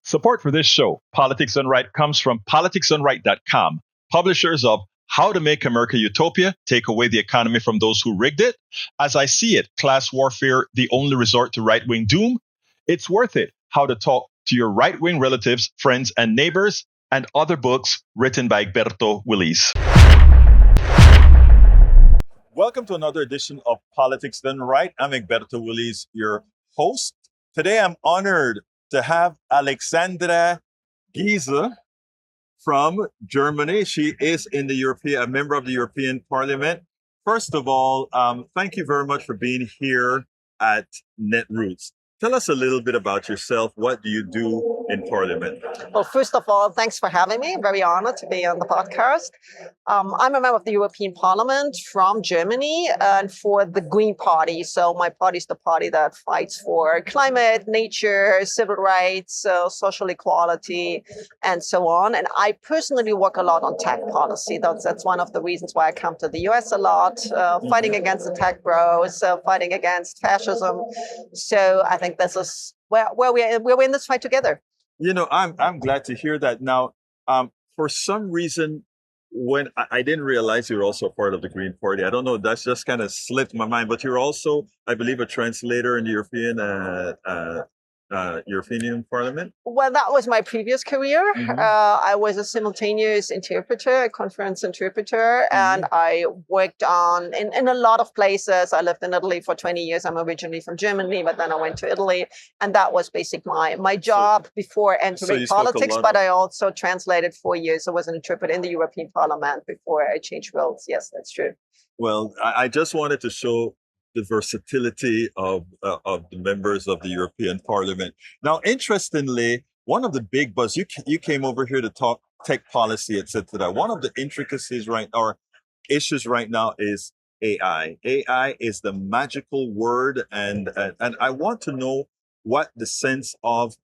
Support for this show, Politics Done Right, comes from politicsdoneright.com, publishers of How to Make America Utopia, Take Away the Economy from Those Who Rigged It, As I See It, Class Warfare, The Only Resort to Right-Wing Doom, It's Worth It, How to Talk to Your Right-Wing Relatives, Friends, and Neighbors, and other books written by Egberto Willis. Welcome to another edition of Politics Done Right. I'm Egberto Willis, your host. Today I'm honored to have Alexandra Geese from Germany. She is a member of the European Parliament. First of all, thank you very much for being here at Netroots. Tell us a little bit about yourself. What do you do in Parliament? Well, first of all, thanks for having me. Very honored to be on the podcast. I'm a member of the European Parliament from Germany and for the Green Party. So my party is the party that fights for climate, nature, civil rights, social equality, and so on. And I personally work a lot on tech policy. That's one of the reasons why I come to the US a lot, fighting against the tech bros, fighting against fascism. So I think this is where we're in this fight together. You know, I'm glad to hear that. Now, for some reason, when I didn't realize you're also part of the Green Party. I don't know, that's just kind of slipped my mind. But you're also, I believe, a translator in the European Parliament. Well, that was my previous career. I was a simultaneous interpreter, a conference interpreter, and I worked in a lot of places. I lived in Italy for 20 years. I'm originally from Germany, but then I went to Italy, and that was basically my job before entering politics. But I also translated 4 years. I was an interpreter in the European Parliament before I changed roles. Yes, that's true. Well, I just wanted to show the versatility of the members of the European Parliament. Now, interestingly, one of the big buzz, you came over here to talk tech policy, etc. One of the intricacies issues right now is AI. AI is the magical word, and I want to know what the sense of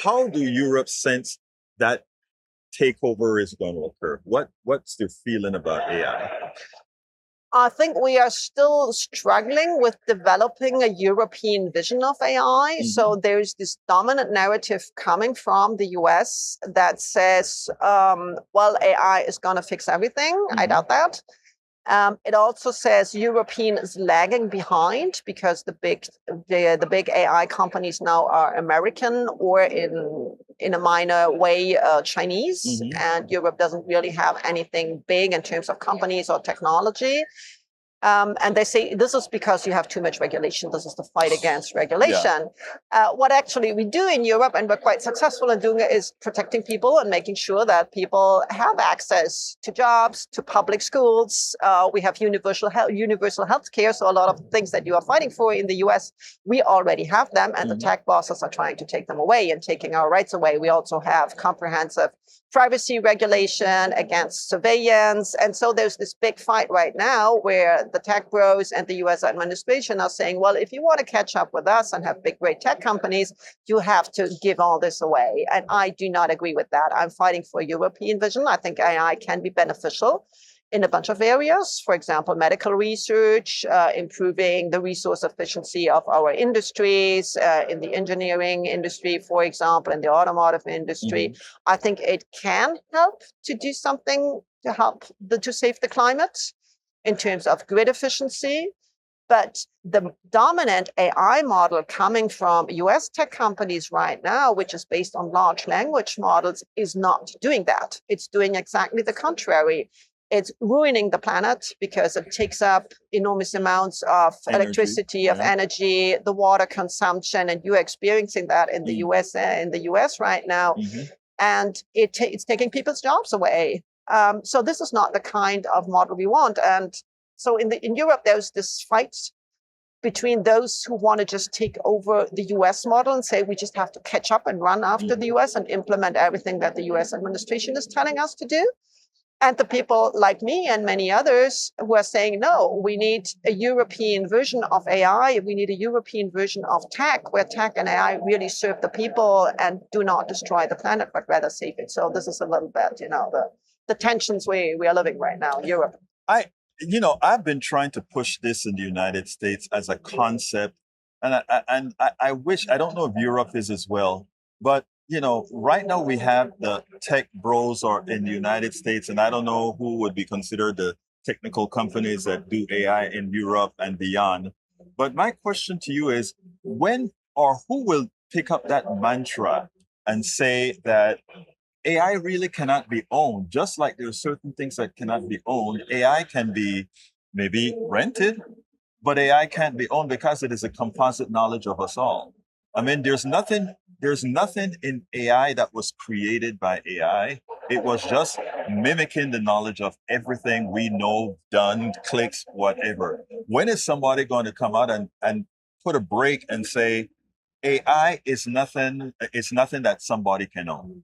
how do Europe sense that takeover is going to occur? What's your feeling about AI? I think we are still struggling with developing a European vision of AI. So there's this dominant narrative coming from the US that says, well, AI is going to fix everything. I doubt that. It also says European is lagging behind because the big AI companies now are American or in a minor way Chinese, and Europe doesn't really have anything big in terms of companies or technology. And they say this is because you have too much regulation. This is the fight against regulation. What actually we do in Europe, and we're quite successful in doing it, is protecting people and making sure that people have access to jobs, to public schools. We have universal health care. So a lot of things that you are fighting for in the US, we already have them. And the tech bosses are trying to take them away and taking our rights away. We also have comprehensive privacy regulation against surveillance. And so there's this big fight right now where the tech bros and the US administration are saying, well, if you want to catch up with us and have big, great tech companies, you have to give all this away. And I do not agree with that. I'm fighting for a European vision. I think AI can be beneficial in a bunch of areas. For example, medical research, improving the resource efficiency of our industries, in the engineering industry, for example, in the automotive industry. I think it can help to do something to help to save the climate in terms of grid efficiency. But the dominant AI model coming from US tech companies right now, which is based on large language models, is not doing that. It's doing exactly the contrary. It's ruining the planet because it takes up enormous amounts of electricity, of energy, the water consumption, and you're experiencing that in the US right now. And it's taking people's jobs away. So this is not the kind of model we want. And so in Europe, there's this fight between those who want to just take over the US model and say we just have to catch up and run after the US and implement everything that the US administration is telling us to do. And the people like me and many others who are saying, no, we need a European version of AI. We need a European version of tech, where tech and AI really serve the people and do not destroy the planet, but rather save it. So this is a little bit, the tensions we are living right now in Europe. I've been trying to push this in the United States as a concept I wish, I don't know if Europe is as well, but right now we have the tech bros or in the United States, and I don't know who would be considered the technical companies that do AI in Europe and beyond. But my question to you is, when or who will pick up that mantra and say that AI really cannot be owned, just like there are certain things that cannot be owned. AI can be maybe rented, but AI can't be owned because it is a composite knowledge of us all. I mean, there's nothing in AI that was created by AI. It was just mimicking the knowledge of everything we know, done, clicks, whatever. When is somebody going to come out and put a break and say AI is nothing, it's nothing that somebody can own?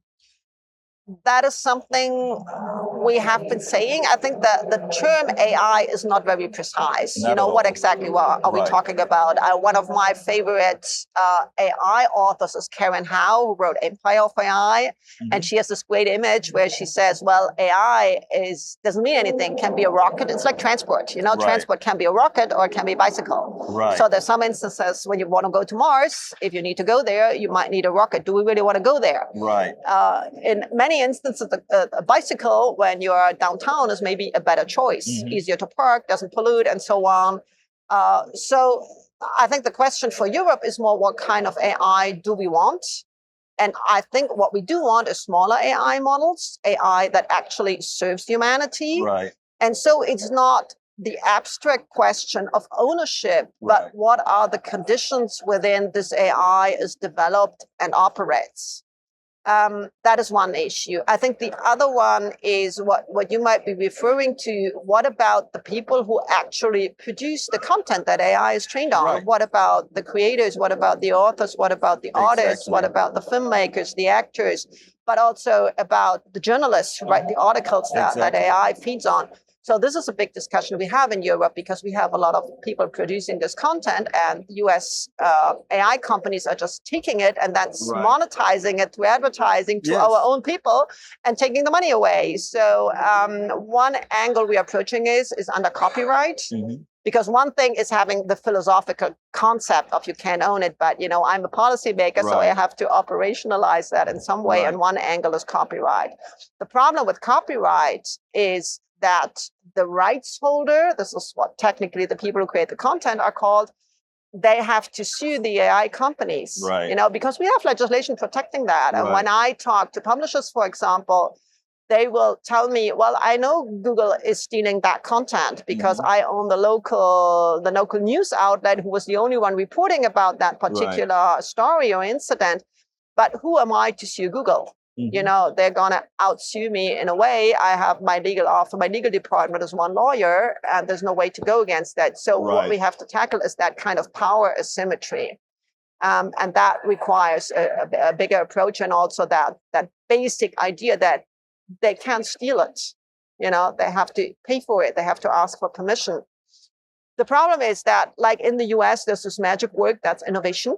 That is something we have been saying. I think that the term AI is not very precise. Not at all. What exactly are we Right. talking about? One of my favorite AI authors is Karen Howe, who wrote Empire of AI. And she has this great image where she says, well, AI doesn't mean anything, can be a rocket. It's like transport. Right. Transport can be a rocket or it can be a bicycle. Right. So there's some instances when you want to go to Mars, if you need to go there, you might need a rocket. Do we really want to go there? Right. In many instances, a bicycle when you're downtown is maybe a better choice, easier to park, doesn't pollute, and so on. So I think the question for Europe is more, what kind of AI do we want? And I think what we do want is smaller AI models, AI that actually serves humanity. Right. And so it's not the abstract question of ownership, but what are the conditions within this AI is developed and operates? That is one issue. I think the other one is what you might be referring to. What about the people who actually produce the content that AI is trained on? Right. What about the creators? What about the authors? What about the artists? What about the filmmakers, the actors? But also about the journalists who write the articles that AI feeds on. So this is a big discussion we have in Europe because we have a lot of people producing this content, and US AI companies are just taking it and that's monetizing it through advertising to our own people and taking the money away. So one angle we are approaching is under copyright. Because one thing is having the philosophical concept of you can't own it, but I'm a policymaker, so I have to operationalize that in some way. And one angle is copyright. The problem with copyright is that the rights holder, this is what technically the people who create the content are called, they have to sue the AI companies, because we have legislation protecting that. And when I talk to publishers, for example, they will tell me, well, I know Google is stealing that content because I own the local news outlet who was the only one reporting about that particular story or incident. But who am I to sue Google? They're going to outsue me in a way. I have my legal department is one lawyer, and there's no way to go against that. So what we have to tackle is that kind of power asymmetry. And that requires a bigger approach, and also that basic idea that they can't steal it. They have to pay for it. They have to ask for permission. The problem is that, like in the US, there's this magic word that's innovation.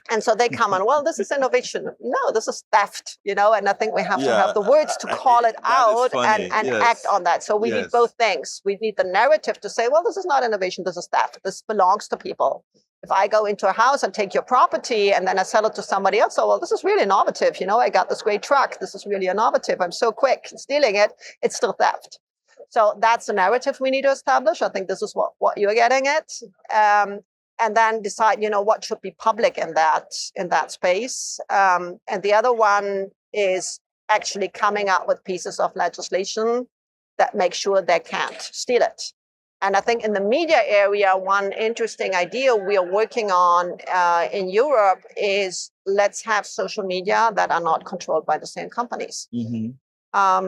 And so they come on, well, this is innovation. No, this is theft, and I think we have to have the words to call it out and act on that. So we need both things. We need the narrative to say, well, this is not innovation, this is theft. This belongs to people. If I go into a house and take your property and then I sell it to somebody else, oh, well, this is really innovative. I got this great truck. This is really innovative. I'm so quick stealing it. It's still theft. So that's the narrative we need to establish. I think this is what you're getting at. And then decide, what should be public in that space. And the other one is actually coming up with pieces of legislation that make sure they can't steal it. And I think in the media area, one interesting idea we are working on in Europe is let's have social media that are not controlled by the same companies.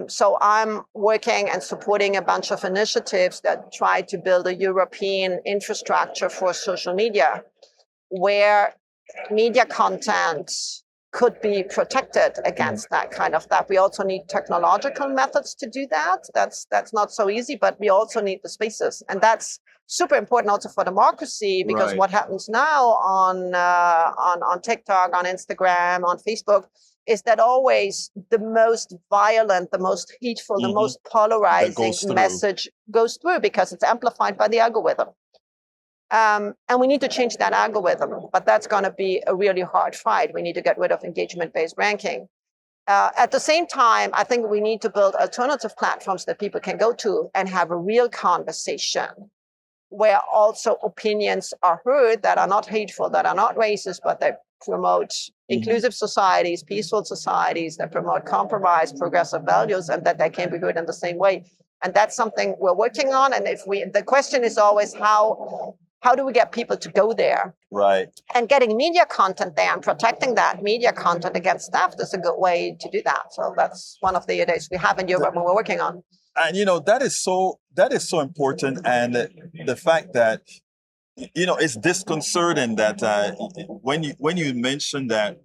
So I'm working and supporting a bunch of initiatives that try to build a European infrastructure for social media, where media content could be protected against that kind of stuff. We also need technological methods to do that. That's not so easy, but we also need the spaces. And that's super important also for democracy, because what happens now on TikTok, on Instagram, on Facebook, is that always the most violent, the most hateful, the most polarizing message goes through because it's amplified by the algorithm. And we need to change that algorithm, but that's going to be a really hard fight. We need to get rid of engagement-based ranking. At the same time, I think we need to build alternative platforms that people can go to and have a real conversation where also opinions are heard that are not hateful, that are not racist, but that promote inclusive societies, peaceful societies, that promote compromise, progressive values, and that they can be heard in the same way. And that's something we're working on. And the question is always how do we get people to go there? Right. And getting media content there and protecting that media content against theft is a good way to do that. So that's one of the ideas we have in Europe and we're working on. And that is so important. And the fact that it's disconcerting that when you mention that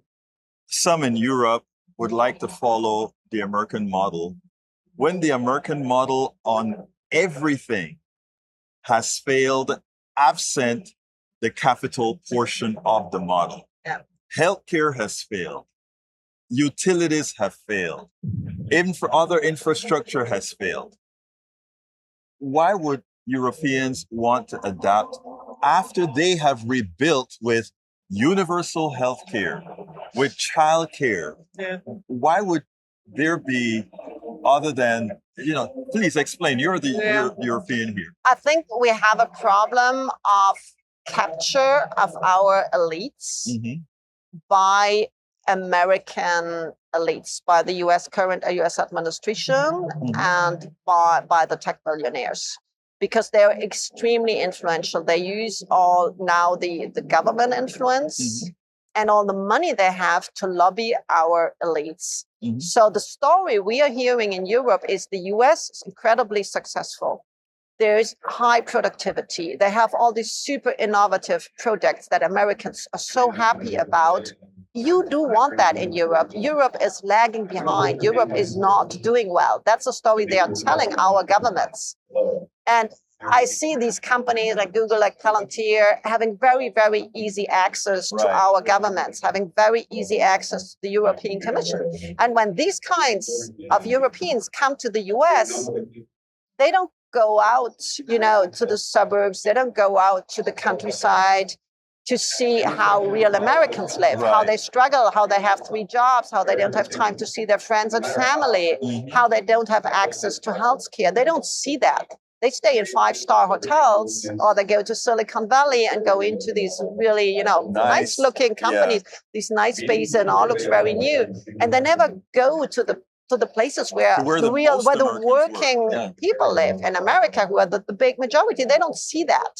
some in Europe would like to follow the American model, when the American model on everything has failed, absent the capital portion of the model. Yeah. Healthcare has failed. Utilities have failed. Even for other infrastructure has failed. Why would Europeans want to adapt after they have rebuilt with universal healthcare, with childcare? Yeah. Why would there be other than, please explain. You're the European here. I think we have a problem of capture of our elites by American elites, by the current US administration and by the tech billionaires, because they're extremely influential. They use all now the government influence and all the money they have to lobby our elites. So the story we are hearing in Europe is the US is incredibly successful. There's high productivity. They have all these super innovative projects that Americans are so happy about. You do want that in Europe. Europe is lagging behind. Europe is not doing well. That's a story they are telling our governments. And I see these companies like Google, like Palantir, having very, very easy access to our governments, having very easy access to the European Commission. And when these kinds of Europeans come to the US, they don't go out, to the suburbs. They don't go out to the countryside to see how real Americans live, how they struggle, how they have 3 jobs, how they don't have time to see their friends and family, how they don't have access to health care. They don't see that. They stay in 5-star hotels, or they go to Silicon Valley and go into these really, nice looking companies, these nice spaces, and all looks very new. And they never go to the places where the working people live in America, who are the big majority. They don't see that.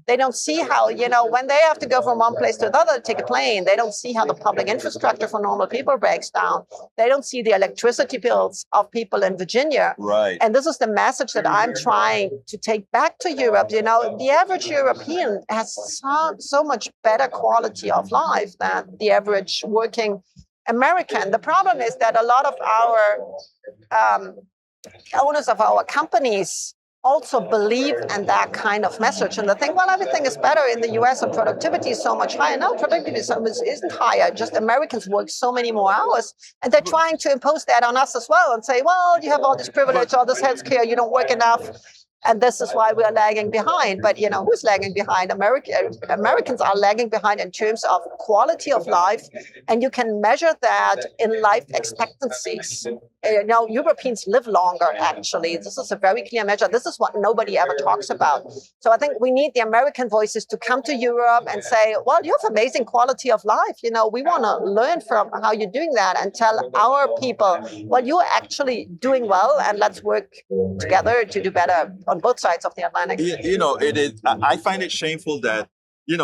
They don't see how, when they have to go from one place to another to take a plane, they don't see how the public infrastructure for normal people breaks down. They don't see the electricity bills of people in Virginia. Right. And this is the message that I'm trying to take back to Europe. The average European has so much better quality of life than the average working American. The problem is that a lot of our owners of our companies also believe in that kind of message. And they think, well, everything is better in the US and productivity is so much higher. No, productivity isn't higher. Just Americans work so many more hours. And they're trying to impose that on us as well and say, well, you have all this privilege, all this healthcare, you don't work enough. And this is why we are lagging behind. But, who's lagging behind? Americans are lagging behind in terms of quality of life. And you can measure that in life expectancies. Europeans live longer, actually. This is a very clear measure. This is what nobody ever talks about. So I think we need the American voices to come to Europe and say, well, you have amazing quality of life. We want to learn from how you're doing that and tell our people, well, you're actually doing well, and let's work together to do better on both sides of the Atlantic. It is. I find it shameful that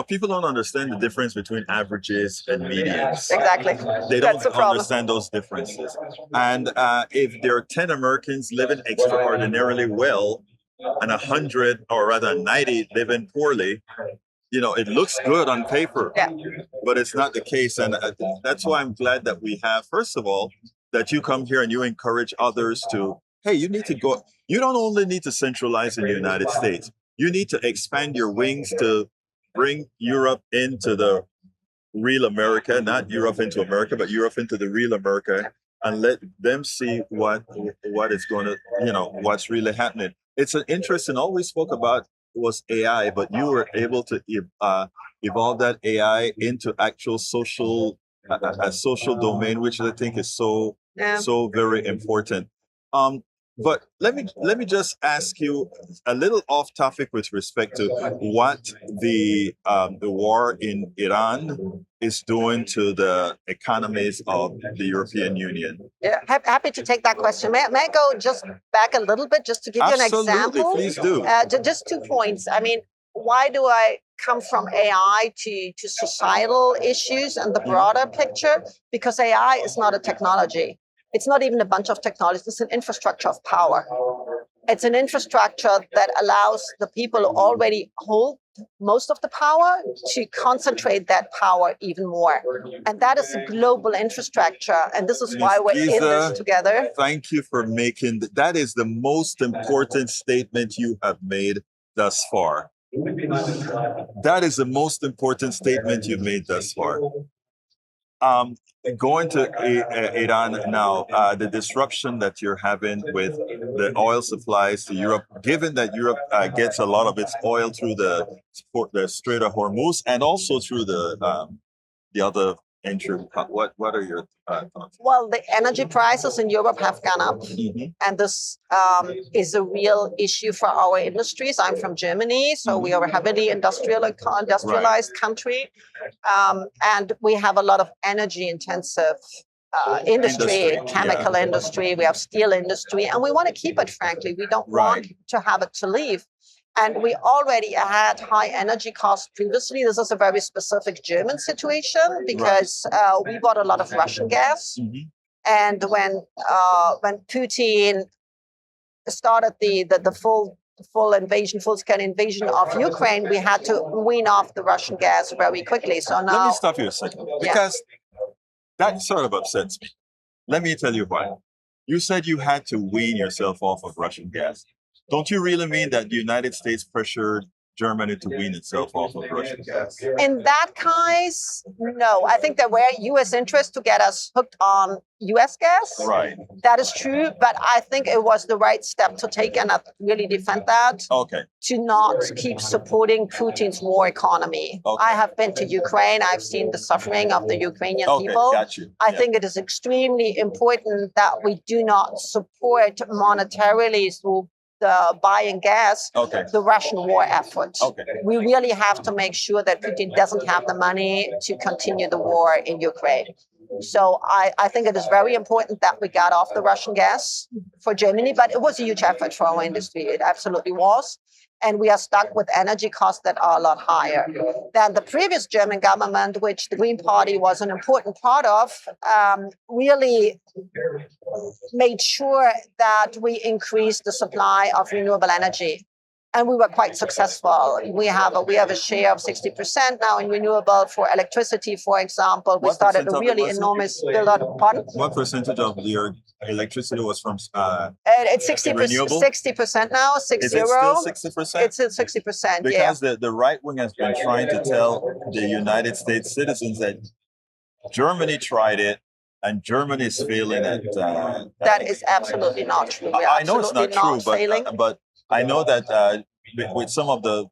people don't understand the difference between averages and medians. Exactly. They don't understand those differences. And if there are 10 Americans living extraordinarily well and 100, or rather 90 living poorly, it looks good on paper, but it's not the case. And that's why I'm glad that we have, first of all, that you come here and you encourage others to, hey, you need to go. You don't only need to centralize in the United States. You need to expand your wings to bring Europe into the real America, not Europe into America, but Europe into the real America, and let them see what is going to, what's really happening. It's an interesting, always spoke about was AI, but you were able to evolve that AI into actual social a social domain, which I think is so very important. Um, but let me just ask you a little off topic with respect to what the war in Iran is doing to the economies of the European Union. Yeah, happy to take that question. May I go just back a little bit just to give you an Absolutely, example? please do. Just 2 points. I mean, why do I come from AI to societal issues and the broader picture? Because AI is not a technology. It's not even a bunch of technologies. It's an infrastructure of power. It's an infrastructure that allows the people who already hold most of the power to concentrate that power even more. And that is a global infrastructure. And this is why we're in this together. Thank you for making that is the most important statement you have made thus far. That is the most important statement you've made thus far. Going to Iran now, the disruption that you're having with the oil supplies to Europe, given that Europe gets a lot of its oil through the Strait of Hormuz and also through the other entry. What are your thoughts? Well, the energy prices in Europe have gone up, and this is a real issue for our industries. I'm from Germany, so we are a heavily industrialized country, and we have a lot of energy-intensive industry, chemical industry. We have steel industry, and we want to keep it. Frankly, we don't want to have it to leave. And we already had high energy costs previously. This is a very specific German situation because we bought a lot of Russian gas. And when Putin started the full-scale invasion of Ukraine, we had to wean off the Russian gas very quickly. So now, let me stop you a second because that sort of upsets me. Let me tell you why. You said you had to wean yourself off of Russian gas. Don't you really mean that the United States pressured Germany to wean itself off of Russian gas? In that case, no. I think there were U.S. interests to get us hooked on U.S. gas. Right. That is true, but I think it was the right step to take, and I really defend that. Okay. To not keep supporting Putin's war economy. Okay. I have been to Ukraine. I've seen the suffering of the Ukrainian people. Got you. I think it is extremely important that we do not support monetarily through the buying gas, the Russian war effort. We really have to make sure that Putin doesn't have the money to continue the war in Ukraine. So I think it is very important that we got off the Russian gas for Germany, but it was a huge effort for our industry. It absolutely was. And we are stuck with energy costs that are a lot higher than the previous German government, which the Green Party was an important part of, really made sure that we increased the supply of renewable energy. And we were quite successful. We have a share of 60% now in renewable for electricity, for example. We started a really enormous build-up. Pardon? What percentage of your electricity was from it's 60% now, 60. Is it still 60%? It's still 60%, because the right wing has been trying to tell the United States citizens that Germany tried it, and Germany is failing at that is absolutely not true. I know it's not true, but I know that with some of the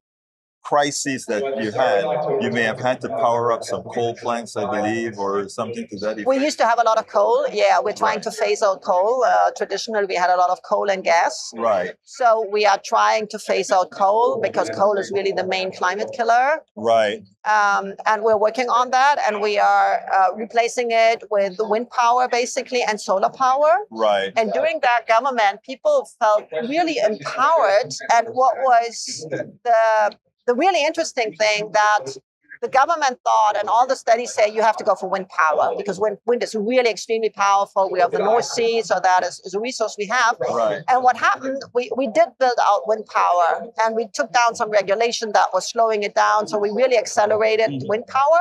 crises that you had, you may have had to power up some coal plants, I believe, or something to that effect. We used to have a lot of coal. Yeah, we're trying to phase out coal. Traditionally, we had a lot of coal and gas. Right. So we are trying to phase out coal because coal is really the main climate killer. Right. And we're working on that, and we are replacing it with wind power, basically, and solar power. Right. And during that government, people felt really empowered. And what was the really interesting thing that the government thought, and all the studies say, you have to go for wind power because wind is really extremely powerful. We have the North Sea, so that is a resource we have. Right. And what happened, we did build out wind power, and we took down some regulation that was slowing it down. So we really accelerated wind power.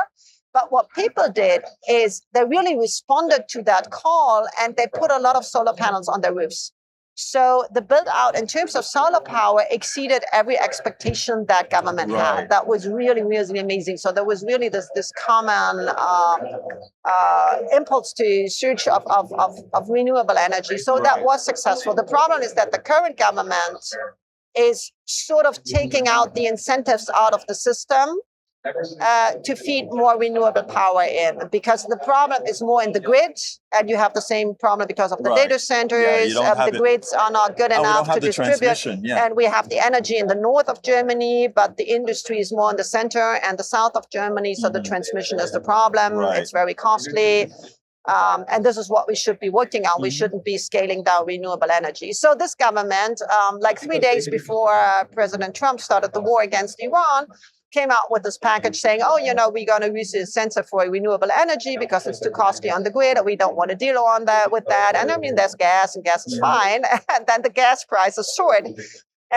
But what people did is they really responded to that call, and they put a lot of solar panels on their roofs. So the build out in terms of solar power exceeded every expectation that government had. That was really, really amazing. So there was really this common impulse to search of renewable energy. So that was successful. The problem is that the current government is sort of taking out the incentives out of the system to feed more renewable power in, because the problem is more in the grid, and you have the same problem because of the data centers. The grids are not good enough to distribute, and we have the energy in the north of Germany, but the industry is more in the center and the south of Germany, so the transmission is the problem. It's very costly. And this is what we should be working on. We shouldn't be scaling down renewable energy. So this government, like 3 days before President Trump started the war against Iran, came out with this package saying, oh, you know, we're going to use the incentive for renewable energy because it's too costly on the grid, and we don't want to deal on that with that. And I mean, there's gas, and gas is fine. And then the gas prices soared.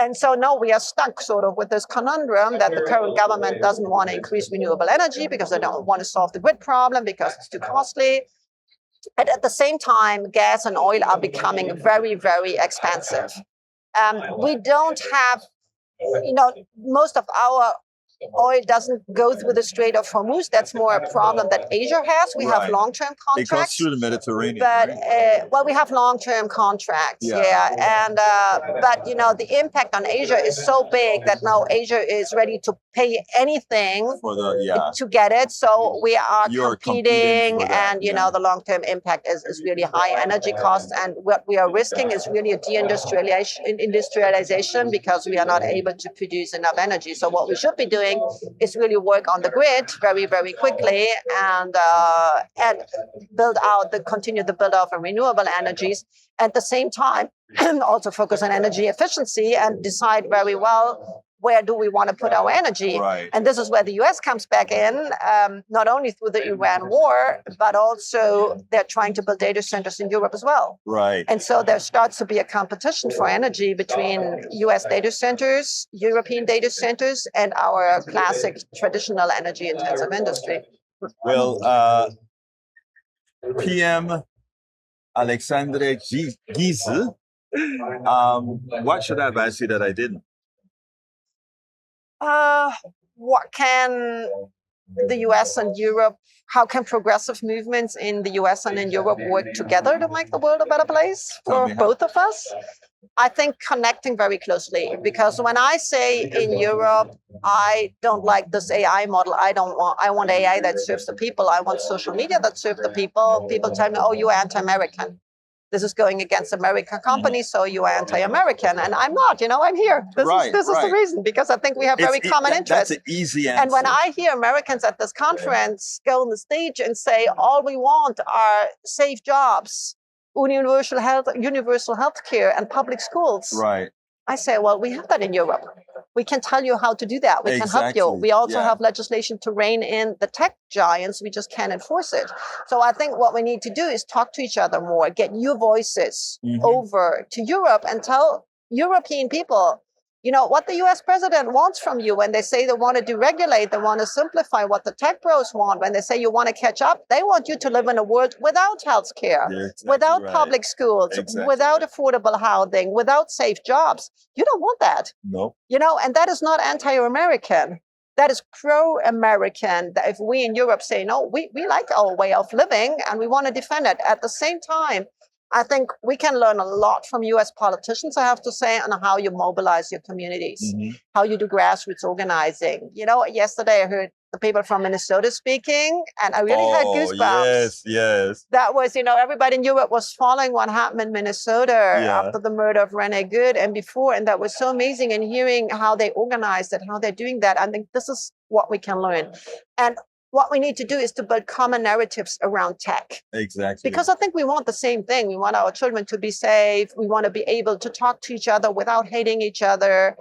And so now we are stuck sort of with this conundrum that the current government doesn't want to increase renewable energy because they don't want to solve the grid problem because it's too costly. And at the same time, gas and oil are becoming very, very expensive. We don't have, you know, most of our oil doesn't go through the Strait of Hormuz. That's more a problem that Asia has. We have long-term contracts. It goes through the Mediterranean. But, well, we have long-term contracts, And, but, you know, the impact on Asia is so big that now Asia is ready to pay anything to get it. So we are competing and, you know, the long-term impact is really high energy costs. And what we are risking is really a deindustrialization because we are not able to produce enough energy. So what we should be doing is really work on the grid very, very quickly and continue the build out of renewable energies. At the same time, also focus on energy efficiency and decide very well where do we want to put our energy. And this is where the US comes back in, not only through the Iran war, but also they're trying to build data centers in Europe as well. And so there starts to be a competition for energy between US data centers, European data centers, and our classic traditional energy intensive industry. Well, PM Alexandra Geese, what should I have asked you that I didn't? What can the US and Europe, how can progressive movements in the US and in Europe work together to make the world a better place for both of us? I think connecting very closely, because when I say in Europe, I don't like this AI model. I want AI that serves the people. I want social media that serves the people. People tell me, oh, you are anti-American. This is going against American companies, so you are anti-American. And I'm not, you know, I'm here. This is the reason, because I think we have very common interests. That's an easy answer. And when I hear Americans at this conference go on the stage and say, all we want are safe jobs, universal health care, and public schools. I say, well, we have that in Europe. We can tell you how to do that. We can help you. We also have legislation to rein in the tech giants. We just can't enforce it. So I think what we need to do is talk to each other more, get your voices over to Europe and tell European people, you know, what the US president wants from you when they say they want to deregulate, they want to simplify, what the tech pros want when they say you want to catch up. They want you to live in a world without healthcare, without public schools, without affordable housing, without safe jobs. You don't want that. No. You know, and that is not anti-American. That is pro-American. That if we in Europe say, no, we like our way of living and we want to defend it. At the same time, I think we can learn a lot from US politicians, I have to say, on how you mobilize your communities, how you do grassroots organizing. You know, yesterday I heard the people from Minnesota speaking, and I really had goosebumps. Yes. That was, you know, everybody in Europe was following what happened in Minnesota after the murder of Renee Good and before, and that was so amazing. And hearing how they organized it, how they're doing that, I think this is what we can learn. And what we need to do is to build common narratives around tech. Exactly. Because I think we want the same thing. We want our children to be safe. We want to be able to talk to each other without hating each other.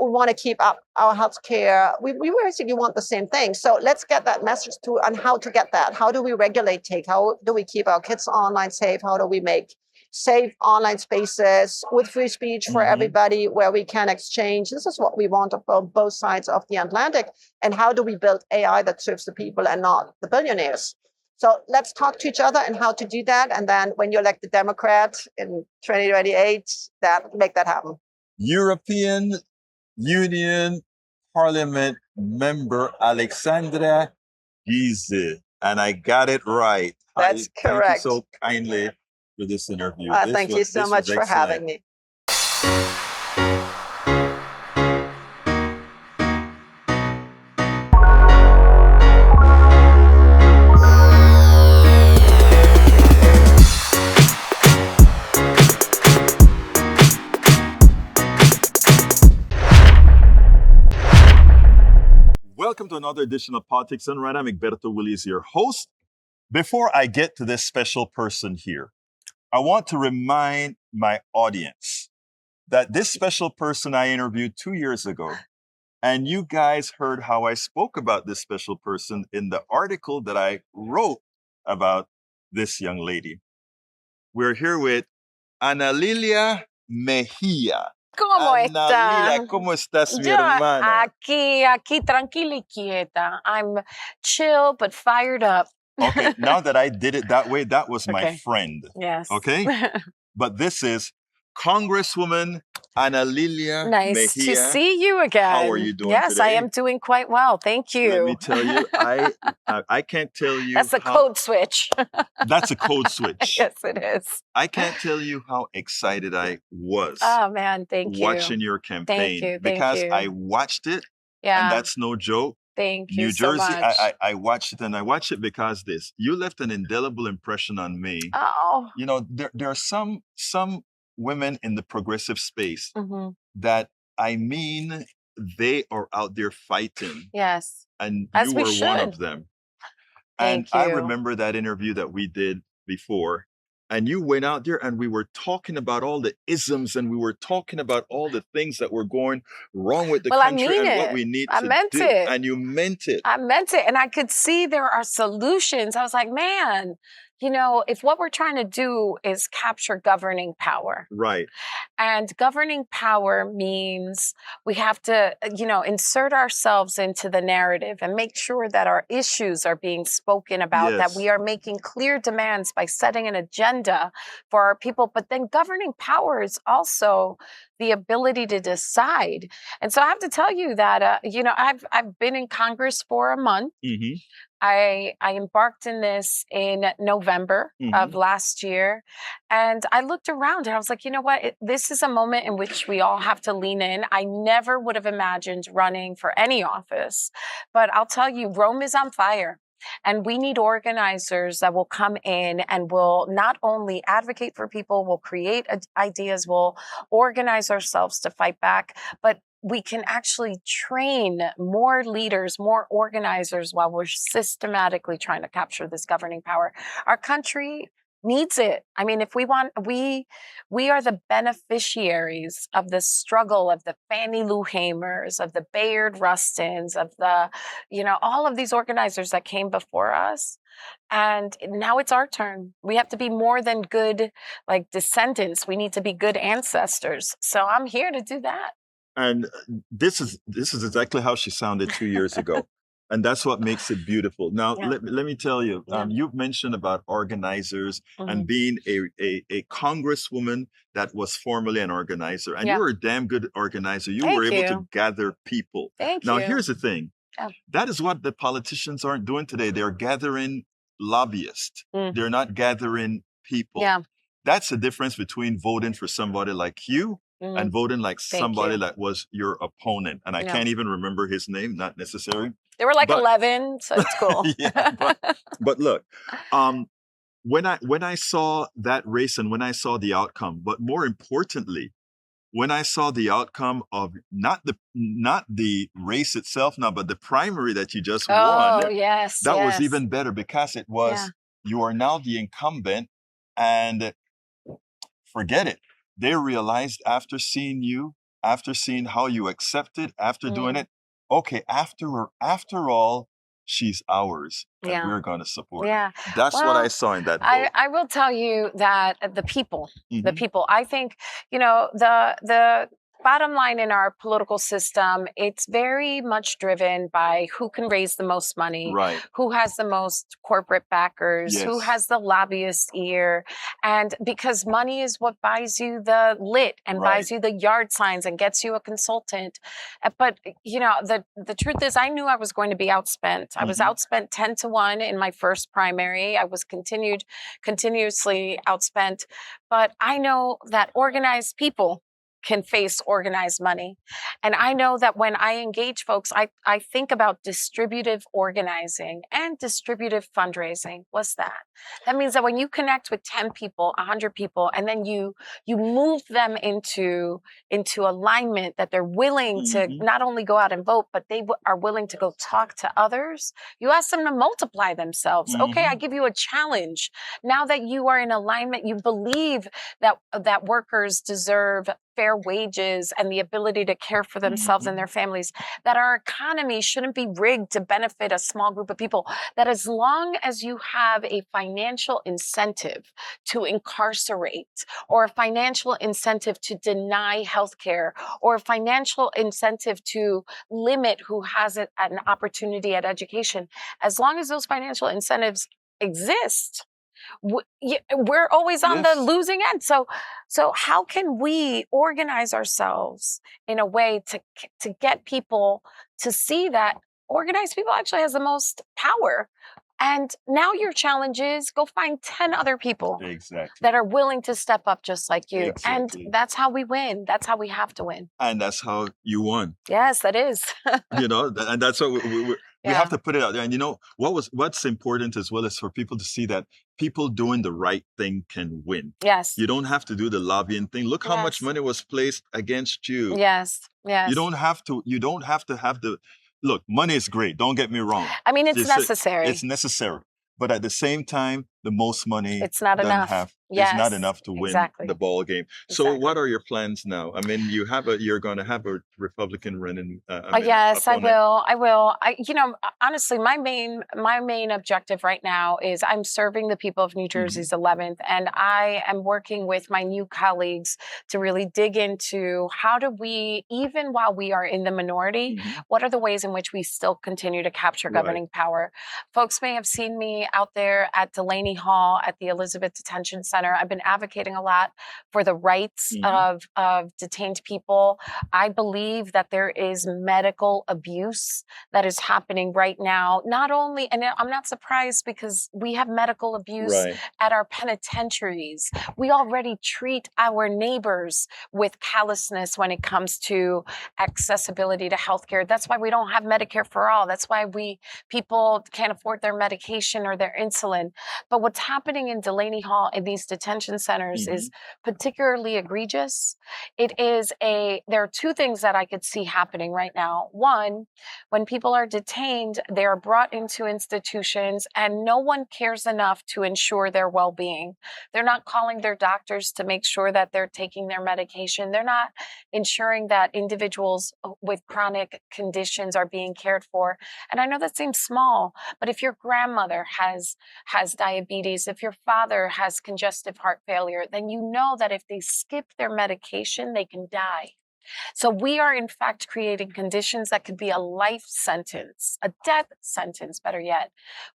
We want to keep up our health care. We basically want the same thing. So let's get that message through on how to get that. How do we regulate tech? How do we keep our kids online safe? How do we make safe online spaces with free speech for everybody where we can exchange? This is what we want on both sides of the Atlantic. And how do we build AI that serves the people and not the billionaires? So let's talk to each other and how to do that. And then when you elect the Democrat in 2028, make that happen. European Union Parliament member Alexandra Geese. And I got it right. That's correct. Thank you so kindly for this interview. Thank you so much for having me. another edition of Politics Done Right. I'm Egberto Willies, your host. Before I get to this special person here, I want to remind my audience that this special person I interviewed 2 years ago, and you guys heard how I spoke about this special person in the article that I wrote about this young lady. We're here with Analilia Mejia. ¿Cómo Analilia, está? ¿cómo estás, mi Yo hermana? aquí tranquila y quieta. I'm chill but fired up. Okay, now that I did it that way, that was my Okay. friend. Yes. Okay? But this is Congresswoman Analilia Nice to Mejia. see you again. How are you doing Yes, I today? am doing quite well. Thank you. Let me tell you, I can't tell you. That's a code switch. That's a code switch. Yes, it is. I can't tell you how excited I was Oh man, thank you. watching your campaign. you, thank because you. I watched it, and Yeah, that's no joke. thank you New so Jersey, much. I watched it, and I watched it because you left an indelible impression on me. Oh. You know, there are some women in the progressive space Mhm. that, I mean, they are out there fighting, Yes. and As you we were one should. of them. Thank And I you. remember that interview that we did before, and you went out there and we were talking about all the isms, and we were talking about all the things that were going wrong with the Well, I country mean and what it. we need I to meant do. it. And you meant it. I meant it. And I could see there are solutions. I was like, man, you know, if what we're trying to do is capture governing power, Right. and governing power means we have to, insert ourselves into the narrative and make sure that our issues are being spoken about, that Yes. we are making clear demands by setting an agenda for our people. But then governing power is also the ability to decide. And so I have to tell you that, I've been in Congress for a month. Mm-hmm. I embarked in this in November of last year, and I looked around and I was like, you know what? This is a moment in which we all have to lean in. I never would have imagined running for any office, but I'll tell you, Rome is on fire. And we need organizers that will come in and will not only advocate for people, will create ideas, will organize ourselves to fight back, but we can actually train more leaders, more organizers while we're systematically trying to capture this governing power. Our country needs it. I mean, if we want, we are the beneficiaries of the struggle of the Fannie Lou Hamers, of the Bayard Rustins, of the, all of these organizers that came before us. And now it's our turn. We have to be more than good, like, descendants. We need to be good ancestors. So I'm here to do that. And this is exactly how she sounded 2 years ago. And that's what makes it beautiful. Now, Yeah. let me tell you, Yeah. you've mentioned about organizers and being a congresswoman that was formerly an organizer. And Yeah. you were a damn good organizer. You Thank were able you. to gather people. Thank Now, you. here's the thing. Yeah. That is what the politicians aren't doing today. They're gathering lobbyists. Mm. They're not gathering people. Yeah. That's the difference between voting for somebody like you and voting like Thank somebody you. that was your opponent. And I Yeah. can't even remember his name, not necessary. There were like But- 11, so it's cool. Yeah, But look, when I saw that race and when I saw the outcome, but more importantly, when I saw the outcome of not the race itself now, but the primary that you just Oh, won, yes. that was yes. even better because it was, Yeah. you are now the incumbent, and forget it. They realized after seeing you, after seeing how you accepted, after doing it, okay, after all, she's ours, and Yeah. we're going to support her. Yeah. That's what Well, I saw in that vote. I will tell you that the people, Mhm. I think, the bottom line in our political system, it's very much driven by who can raise the most money, Right. who has the most corporate backers, who Yes. has the lobbyist ear. And because money is what buys you the lit and Right. buys you the yard signs and gets you a consultant. But, the truth is, I knew I was going to be outspent. I was outspent 10-1 in my first primary. I was continuously outspent. But I know that organized people can face organized money. And I know that when I engage folks, I think about distributive organizing and distributive fundraising. What's that? That means that when you connect with 10 people, 100 people, and then you move them into alignment that they're willing to not only go out and vote, but they are willing to go talk to others. You ask them to multiply themselves. Okay, I give you a challenge. Now that you are in alignment, you believe that workers deserve fair wages and the ability to care for themselves and their families, that our economy shouldn't be rigged to benefit a small group of people, that as long as you have a financial incentive to incarcerate, or a financial incentive to deny healthcare, or a financial incentive to limit who has an opportunity at education, as long as those financial incentives exist, we're always on the losing end. So how can we organize ourselves in a way to get people to see that organized people actually has the most power? And now your challenge is go find 10 other people that are willing to step up just like you. And that's how we win. That's how we have to win. And that's how you won. Yes, that is. And that's what we have to put it out there. And what's important as well is for people to see that people doing the right thing can win. Yes. You don't have to do the lobbying thing. Look how much money was placed against you. Yes. You don't have to have the look, money is great. Don't get me wrong. I mean, it's necessary. It's necessary. But at the same time, the most money it's not enough. It's not enough to win the ball game. So what are your plans now? I mean, you're going to have a Republican running. Yes, opponent. I will. Honestly, my main objective right now is I'm serving the people of New Jersey's 11th, and I am working with my new colleagues to really dig into how do we, even while we are in the minority, what are the ways in which we still continue to capture governing power? Folks may have seen me out there at Delaney Hall at the Elizabeth Detention Center. I've been advocating a lot for the rights of detained people. I believe that there is medical abuse that is happening right now. Not only, and I'm not surprised because we have medical abuse at our penitentiaries. We already treat our neighbors with callousness when it comes to accessibility to healthcare. That's why we don't have Medicare for all. That's why people can't afford their medication or their insulin. But what's happening in Delaney Hall in these detention centers is particularly egregious. There are two things that I could see happening right now. One, when people are detained, they are brought into institutions and no one cares enough to ensure their well-being. They're not calling their doctors to make sure that they're taking their medication. They're not ensuring that individuals with chronic conditions are being cared for. And I know that seems small, but if your grandmother has diabetes, if your father has congestive heart failure, then you know that if they skip their medication, they can die. So we are in fact creating conditions that could be a life sentence, a death sentence, better yet,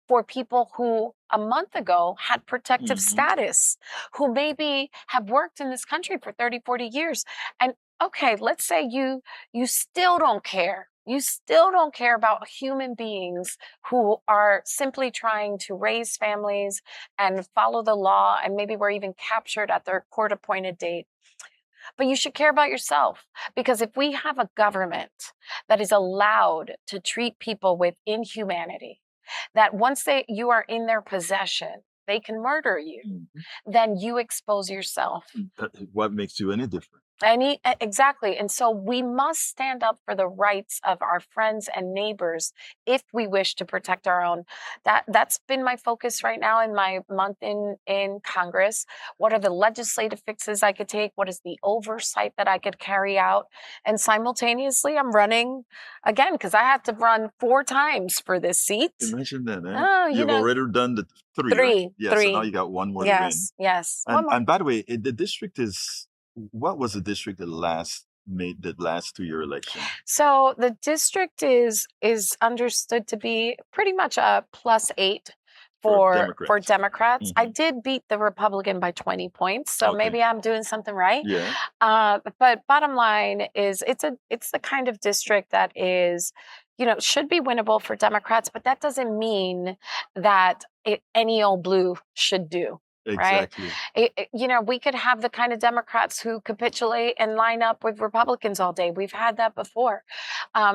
for people who a month ago had protective status, who maybe have worked in this country for 30, 40 years. And okay, let's say you still don't care. You still don't care about human beings who are simply trying to raise families and follow the law, and maybe were even captured at their court-appointed date. But you should care about yourself, because if we have a government that is allowed to treat people with inhumanity, that once you are in their possession, they can murder you, then you expose yourself. What makes you any different? Exactly. And so we must stand up for the rights of our friends and neighbors if we wish to protect our own. That's been my focus right now in my month in Congress. What are the legislative fixes I could take? What is the oversight that I could carry out? And simultaneously, I'm running again because I had to run 4 times for this seat. Imagine that. Oh, You've already done the 3. Right? Yes, so now you got 1 more to win. Yes. And by the way, the district is... What was the district that made the last 2-year election? So the district is understood to be pretty much a +8 for Democrats. I did beat the Republican by 20 points, so maybe I'm doing something right. Yeah. But bottom line is, it's the kind of district that is, should be winnable for Democrats, but that doesn't mean that any old blue should do. right? Exactly. We could have the kind of Democrats who capitulate and line up with Republicans all day. We've had that before.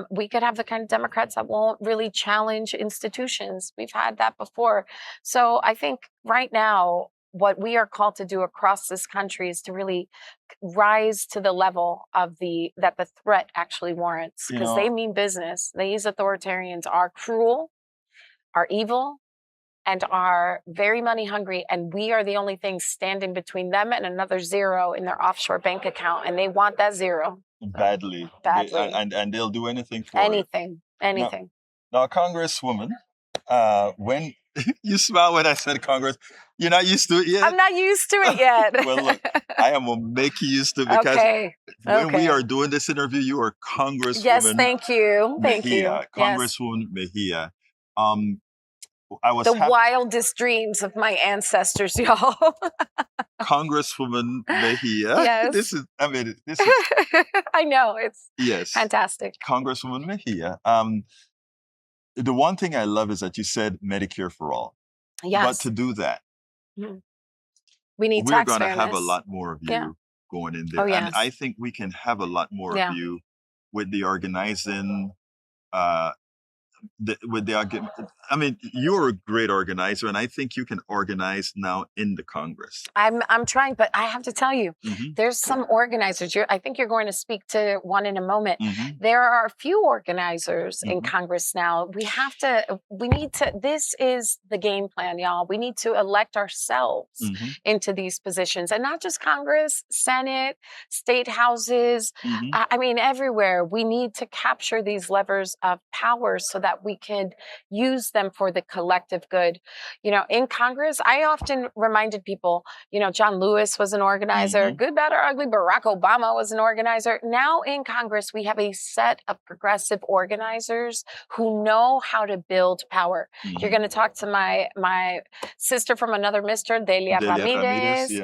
We could have the kind of Democrats that won't really challenge institutions. We've had that before. So I think right now, what we are called to do across this country is to really rise to the level of that the threat actually warrants, because they mean business. These authoritarians are cruel, are evil, and are very money hungry, and we are the only thing standing between them and another zero in their offshore bank account, and they want that zero Badly. badly. And they'll do anything for it. Anything. Now, Congresswoman, when you smile when I said Congress, you're not used to it yet? I'm not used to it yet. Well, look, I am going to make you used to it, because when we are doing this interview, you are Congresswoman. Yes, thank you. Thank you. Mejia, Congresswoman Mejia. The wildest dreams of my ancestors, y'all. Congresswoman Mejia. Yes. This is I know, it's fantastic. Congresswoman Mejia. The one thing I love is that you said Medicare for all. Yes. But to do that, we need we're tax going to have a fairness. lot more of you going in there. Oh, yes. And I think we can have a lot more of you with the organizing, I mean, you're a great organizer, and I think you can organize now in the Congress. I'm trying, but I have to tell you, there's some organizers. I think you're going to speak to one in a moment. There are a few organizers in Congress now. We need to, this is the game plan, y'all. We need to elect ourselves into these positions, and not just Congress, Senate, state houses. I mean, everywhere. We need to capture these levers of power so that we can use them for the collective good. In Congress, I often reminded people, John Lewis was an organizer, good, bad, or ugly. Barack Obama was an organizer. Now in Congress, we have a set of progressive organizers who know how to build power. You're going to talk to my sister from another mister, Delia Ramirez.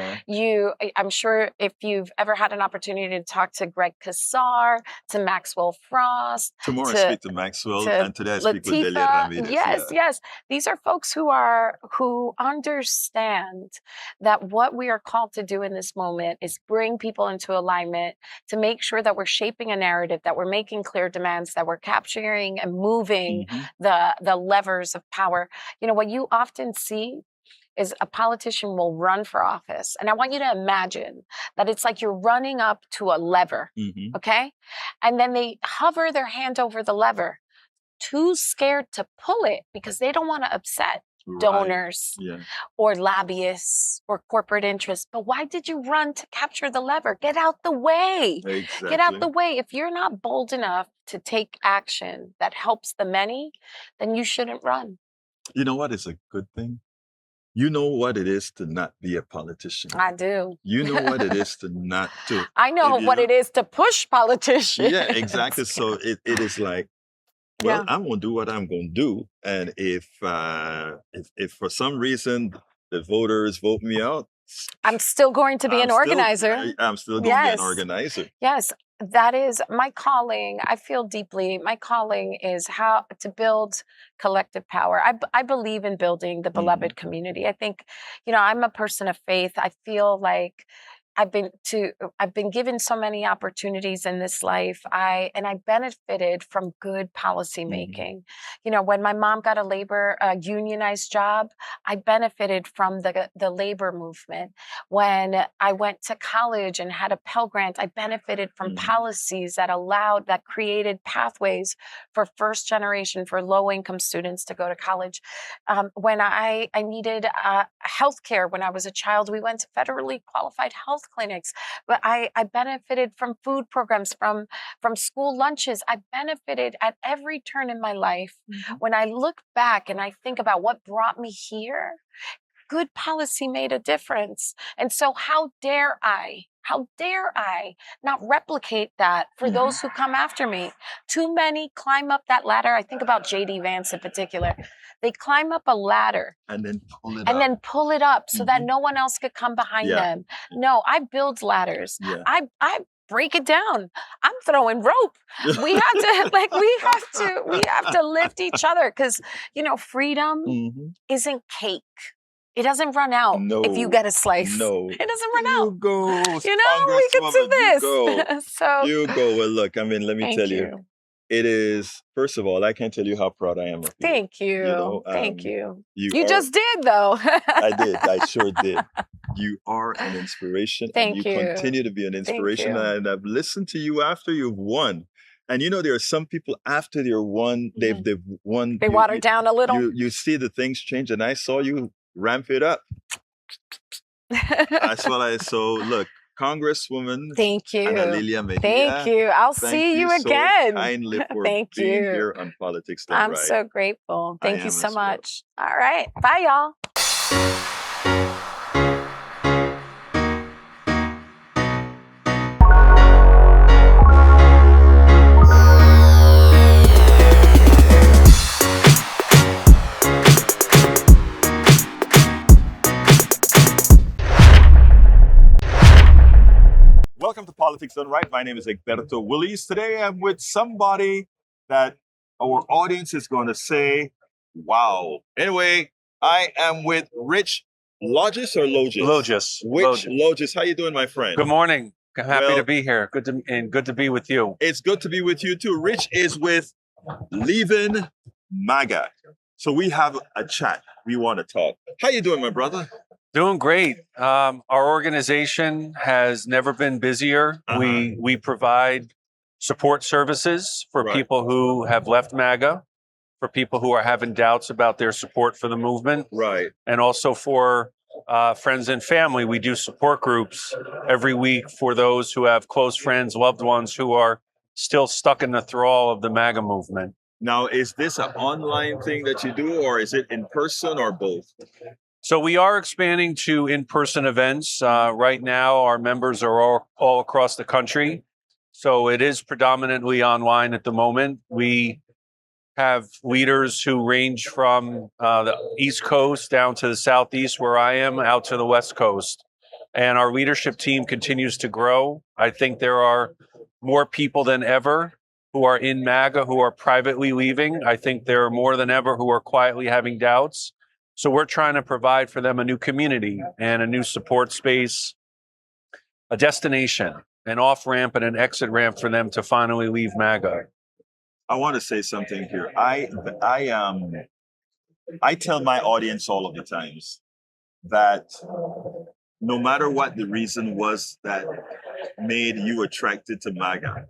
I'm sure if you've ever had an opportunity to talk to Greg Kassar, to Maxwell Frost. Tomorrow I speak to Maxwell, and today I speak with Delia Ramirez. Yes. These are folks who understand that what we are called to do in this moment is bring people into alignment, to make sure that we're shaping a narrative, that we're making clear demands, that we're capturing and moving the levers of power. What you often see is a politician will run for office. And I want you to imagine that it's like you're running up to a lever, okay? And then they hover their hand over the lever, too scared to pull it because they don't want to upset donors or lobbyists or corporate interests. But why did you run to capture the lever? Get out the way. Exactly. Get out the way. If you're not bold enough to take action that helps the many, then you shouldn't run. You know what is a good thing? You know what it is to not be a politician. I do. You know what it is to not to. I know what it is to push politicians. Yeah, exactly. So it is like, well, I'm going to do what I'm going to do. And if for some reason the voters vote me out, I'm still going to be an organizer. I'm still going to be an organizer. Yes. That is my calling. I feel deeply. My calling is how to build collective power. I believe in building the beloved community. I think, I'm a person of faith. I feel like I've been given so many opportunities in this life. I benefited from good policy making. When my mom got a unionized job, I benefited from the labor movement. When I went to college and had a Pell Grant, I benefited from policies that created pathways for first generation, for low income students to go to college. When I needed healthcare when I was a child, we went to federally qualified health clinics, but I benefited from food programs, from school lunches. I benefited at every turn in my life. When I look back and I think about what brought me here, good policy made a difference. And so how dare I not replicate that for those who come after me? Too many climb up that ladder. I think about J.D. Vance in particular. They climb up a ladder and then pull it up so that no one else could come behind them. No, I build ladders. I break it down. I'm throwing rope. We have to lift each other, because freedom isn't cake. It doesn't run out if you No. get a slice. No. It doesn't run You out. go, You know, we could do Congresswoman, this. You go. So You go. Well, look, I mean, let me thank tell you, you. it is, first of all, I can't tell you how proud I am of you. Thank you. You know, Thank you. You You are, just did, though. I did. I sure did. You are an inspiration, and Thank you you. continue to be an inspiration. you. And I've listened to you after you've won. And you know, there are some people after they're won, they've won. They water down a little. You see the things change, and I saw you ramp it up. That's what I saw. Look, Congresswoman Thank you. Analilia Mejia. Thank you. I'll Thank see you so again. kindly for Thank being you. here on Politics Done I'm Right. so grateful. I Thank you am so as well. much. All right. Bye, y'all. Welcome to Politics Done Right. My name is Egberto Willies. Today I'm with somebody that our audience is going to say, wow. Anyway, I am with Rich Logis or Logis? Logis. Which Logis? How you doing, my friend? Good morning. Happy Well- to be here. Good to be with you. It's good to be with you too. Rich is with Leaving MAGA. So we have a chat. We want to talk. How you doing, my brother? Doing great. Our organization has never been busier. We provide support services for Right. people who have left MAGA, for people who are having doubts about their support for the movement, Right. and also for friends and family. We do support groups every week for those who have close friends, loved ones who are still stuck in the thrall of the MAGA movement. Now, is this an online thing that you do, or is it in person, or both? So we are expanding to in-person events. Right now, our members are all across the country. So it is predominantly online at the moment. We have leaders who range from the East Coast down to the Southeast, where I am, out to the West Coast. And our leadership team continues to grow. I think there are more people than ever who are in MAGA who are privately leaving. I think there are more than ever who are quietly having doubts. So we're trying to provide for them a new community and a new support space, a destination, an off-ramp and an exit ramp for them to finally leave MAGA. I want to say something here. I tell my audience all of the times that no matter what the reason was that made you attracted to MAGA,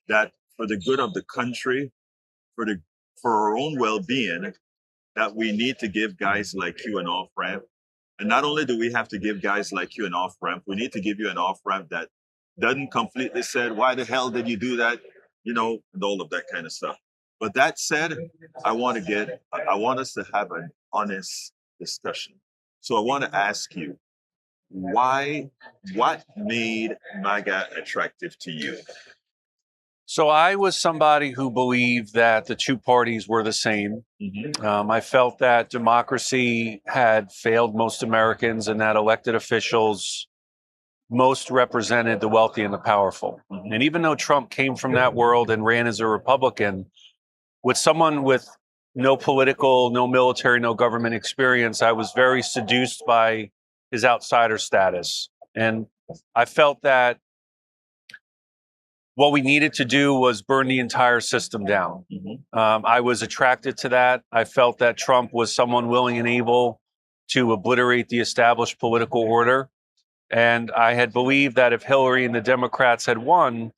that for the good of the country, for our own well-being, that we need to give guys like you an off-ramp. And not only do we have to give guys like you an off-ramp, we need to give you an off-ramp that doesn't completely say, why the hell did you do that? You know, and all of that kind of stuff. But that said, I want us to have an honest discussion. So I want to ask you, what made MAGA attractive to you? So I was somebody who believed that the two parties were the same. I felt that democracy had failed most Americans and that elected officials most represented the wealthy and the powerful. And even though Trump came from that world and ran as a Republican, with someone with no political, no military, no government experience, I was very seduced by his outsider status. And I felt that what we needed to do was burn the entire system down. I was attracted to that. I felt that Trump was someone willing and able to obliterate the established political order. And I had believed that if Hillary and the Democrats had won,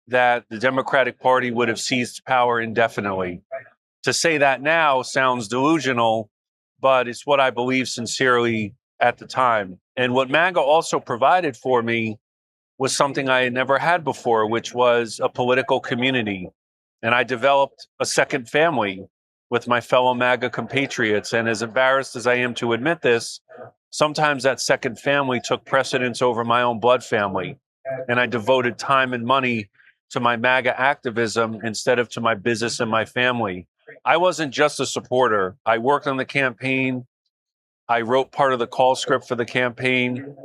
that the Democratic Party would have seized power indefinitely. To say that now sounds delusional, but it's what I believed sincerely at the time. And what MAGA also provided for me was something I had never had before, which was a political community. And I developed a second family with my fellow MAGA compatriots. And as embarrassed as I am to admit this, sometimes that second family took precedence over my own blood family. And I devoted time and money to my MAGA activism instead of to my business and my family. I wasn't just a supporter. I worked on the campaign. I wrote part of the call script for the campaign.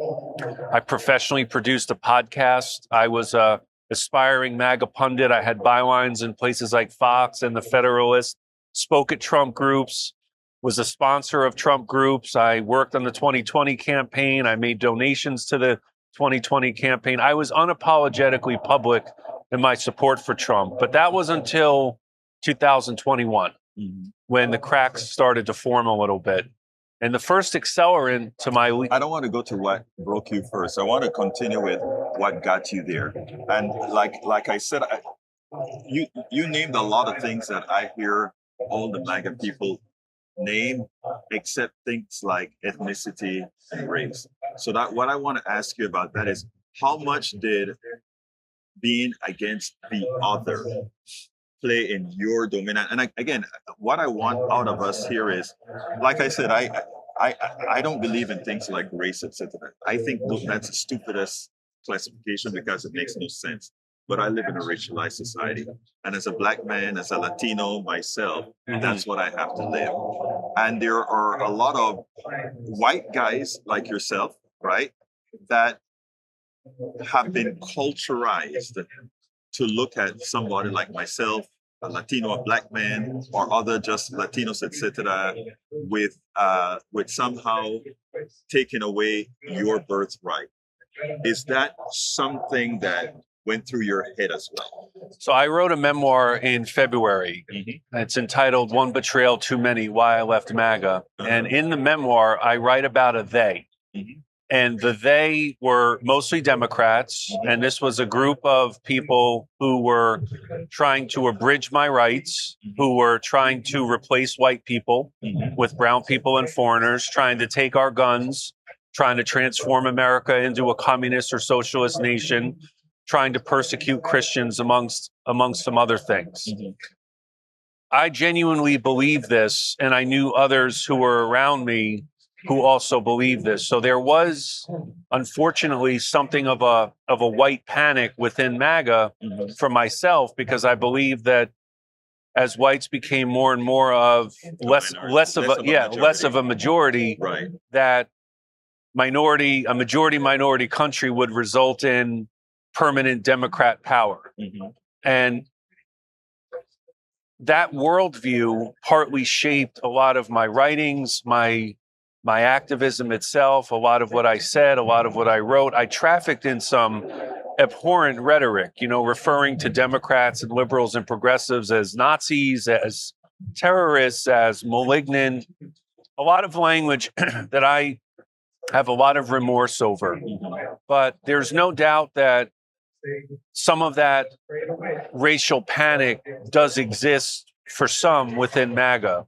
I professionally produced a podcast. I was a aspiring MAGA pundit. I had bylines in places like Fox and The Federalist, spoke at Trump groups, was a sponsor of Trump groups. I worked on the 2020 campaign. I made donations to the 2020 campaign. I was unapologetically public in my support for Trump, but that was until 2021 when the cracks started to form a little bit. And the first accelerant to my... I don't want to go to what broke you first. I want to continue with what got you there. And like I said, you named a lot of things that I hear all the MAGA people name, except things like ethnicity and race. So that what I want to ask you about that is, how much did being against the other play in your domain? And again, what I want out of us here is, like I said, I don't believe in things like race, etc. I think that's the stupidest classification because it makes no sense. But I live in a racialized society. And as a Black man, as a Latino myself, that's what I have to live. And there are a lot of white guys like yourself, right, that have been culturized to look at somebody like myself, a Latino, a Black man, or other just Latinos, etc., with somehow taking away your birthright. Is that something that went through your head as well? So I wrote a memoir in February. It's entitled One Betrayal Too Many, Why I Left MAGA. And in the memoir, I write about a they. And the they were mostly Democrats. And this was a group of people who were trying to abridge my rights, who were trying to replace white people with brown people and foreigners, trying to take our guns, trying to transform America into a communist or socialist nation, trying to persecute Christians amongst some other things. I genuinely believe this, and I knew others who were around me who also believed this. So there was, unfortunately, something of a white panic within MAGA for myself, because I believe that as whites became more and more of less of a majority, right, that a majority minority country would result in permanent Democrat power. And that worldview partly shaped a lot of my writings, my activism itself, a lot of what I said, a lot of what I wrote. I trafficked in some abhorrent rhetoric, referring to Democrats and liberals and progressives as Nazis, as terrorists, as malignant, a lot of language that I have a lot of remorse over. But there's no doubt that some of that racial panic does exist for some within MAGA.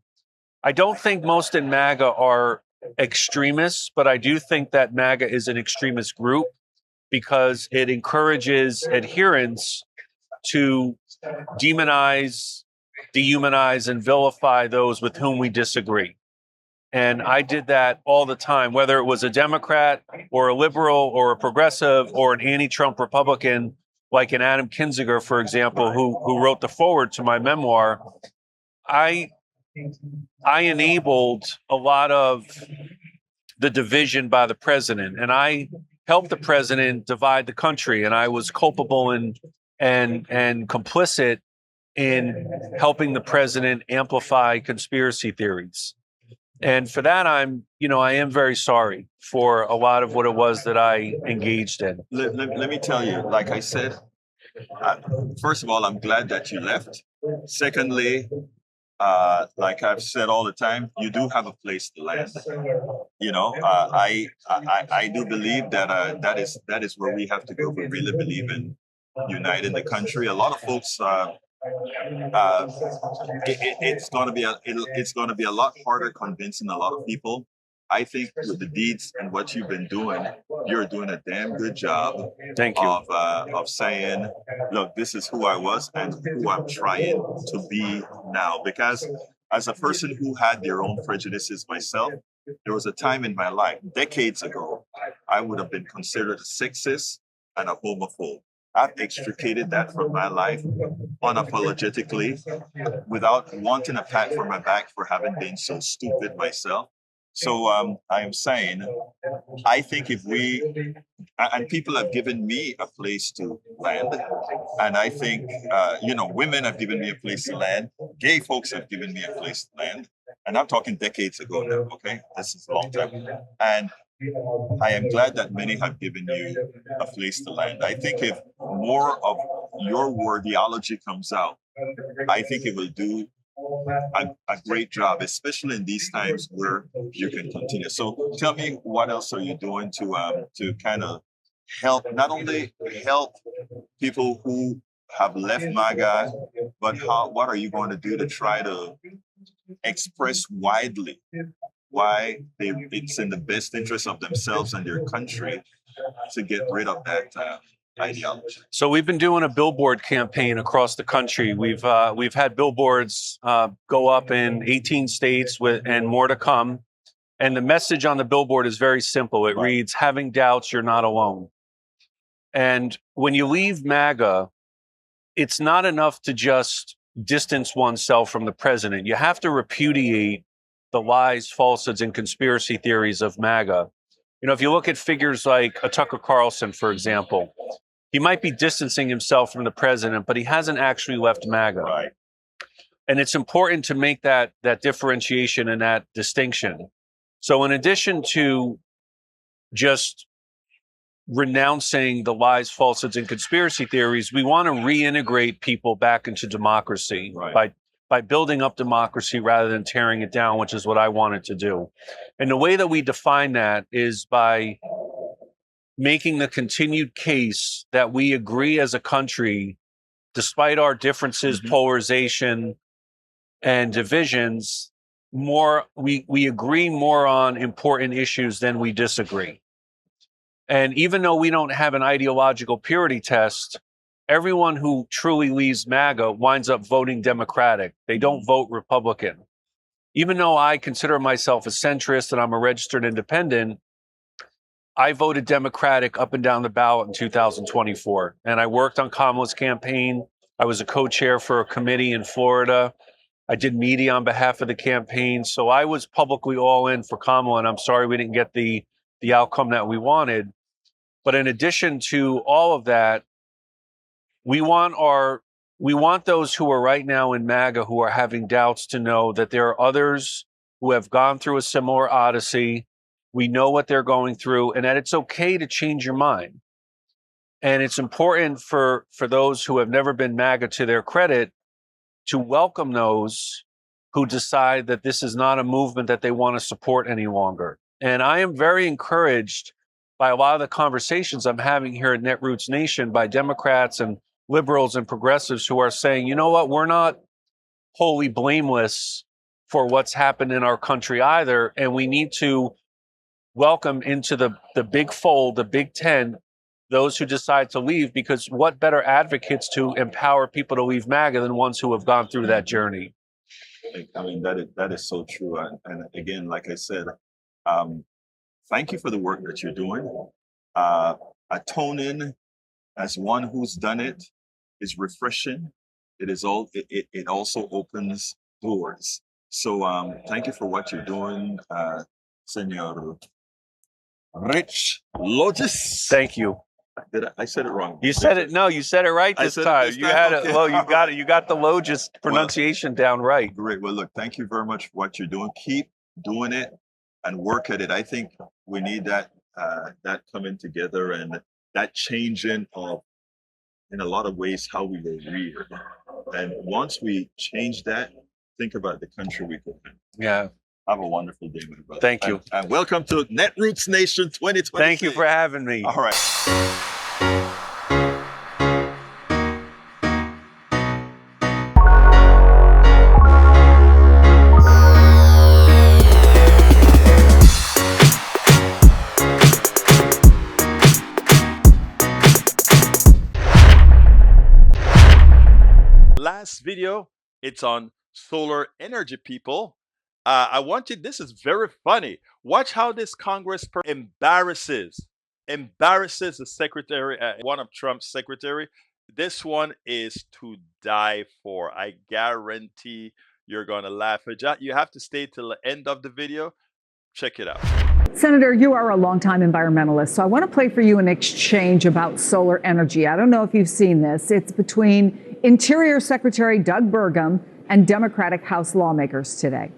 I don't think most in MAGA are extremists, but I do think that MAGA is an extremist group because it encourages adherents to demonize, dehumanize, and vilify those with whom we disagree. And I did that all the time, whether it was a Democrat or a liberal or a progressive or an anti-Trump Republican, like an Adam Kinzinger, for example, who wrote the foreword to my memoir. I enabled a lot of the division by the president, and I helped the president divide the country, and I was culpable and complicit in helping the president amplify conspiracy theories. And for that, I am very sorry for a lot of what it was that I engaged in. Let me tell you, like I said, first of all, I'm glad that you left. Secondly, like I've said all the time, you do have a place to land. I do believe that that is where we have to go. We really believe in uniting the country. A lot of folks. It's going to be a lot harder convincing a lot of people. I think with the deeds and what you've been doing, you're doing a damn good job. Thank you. Of saying, look, this is who I was and who I'm trying to be now. Because as a person who had their own prejudices myself, there was a time in my life, decades ago, I would have been considered a sexist and a homophobe. I've extricated that from my life unapologetically without wanting a pat for my back for having been so stupid myself. So I am saying, I think if and people have given me a place to land, and I think, women have given me a place to land, gay folks have given me a place to land, and I'm talking decades ago now, okay? This is a long time. And I am glad that many have given you a place to land. I think if more of your wordiology comes out, I think it will do a great job, especially in these times where you can continue. So tell me, what else are you doing to kind of help, not only help people who have left MAGA, but what are you going to do to try to express widely why it's in the best interest of themselves and their country to get rid of that ideology? So we've been doing a billboard campaign across the country. We've had billboards go up in 18 states and more to come. And the message on the billboard is very simple. It reads, "Having doubts, you're not alone." And when you leave MAGA, it's not enough to just distance oneself from the president. You have to repudiate the lies, falsehoods, and conspiracy theories of MAGA. You know, if you look at figures like a Tucker Carlson, for example, he might be distancing himself from the president, but he hasn't actually left MAGA. Right. And it's important to make that differentiation and that distinction. So in addition to just renouncing the lies, falsehoods, and conspiracy theories, we want to reintegrate people back into democracy by building up democracy rather than tearing it down, which is what I wanted to do. And the way that we define that is by making the continued case that we agree as a country, despite our differences, polarization, and divisions, we agree more on important issues than we disagree. And even though we don't have an ideological purity test, everyone who truly leaves MAGA winds up voting Democratic. They don't vote Republican. Even though I consider myself a centrist and I'm a registered independent, I voted Democratic up and down the ballot in 2024. And I worked on Kamala's campaign. I was a co-chair for a committee in Florida. I did media on behalf of the campaign. So I was publicly all in for Kamala, and I'm sorry we didn't get the outcome that we wanted. But in addition to all of that, we want those who are right now in MAGA who are having doubts to know that there are others who have gone through a similar odyssey. We know what they're going through, and that it's okay to change your mind. And it's important for those who have never been MAGA, to their credit, to welcome those who decide that this is not a movement that they want to support any longer. And I am very encouraged by a lot of the conversations I'm having here at Netroots Nation by Democrats and liberals and progressives who are saying, you know what, we're not wholly blameless for what's happened in our country either. And we need to welcome into the big fold, the big 10, those who decide to leave, because what better advocates to empower people to leave MAGA than ones who have gone through that journey? I mean, that is so true. And again, like I said, thank you for the work that you're doing. Atoning as one who's done it is refreshing. It also opens doors. So thank you for what you're doing, Senor Rich Logis. Thank you. I said it wrong. You said it. No, you said it right this time. You had it. Okay. Well, you got it. You got the Logis pronunciation down right. Great. Well, look, thank you very much for what you're doing. Keep doing it and work at it. I think we need that coming together and that changing of, in a lot of ways, how we were reared. And once we change that, think about the country we could have. Yeah. Have a wonderful day, my brother. Thank you. And welcome to Netroots Nation 2020. Thank you for having me. All right. Last video, it's on solar energy, people. This is very funny. Watch how this Congress embarrasses the secretary, one of Trump's secretary. This one is to die for. I guarantee you're going to laugh at that. You have to stay till the end of the video. Check it out. Senator, you are a longtime environmentalist, so I want to play for you an exchange about solar energy. I don't know if you've seen this. It's between Interior Secretary Doug Burgum and Democratic House lawmakers today.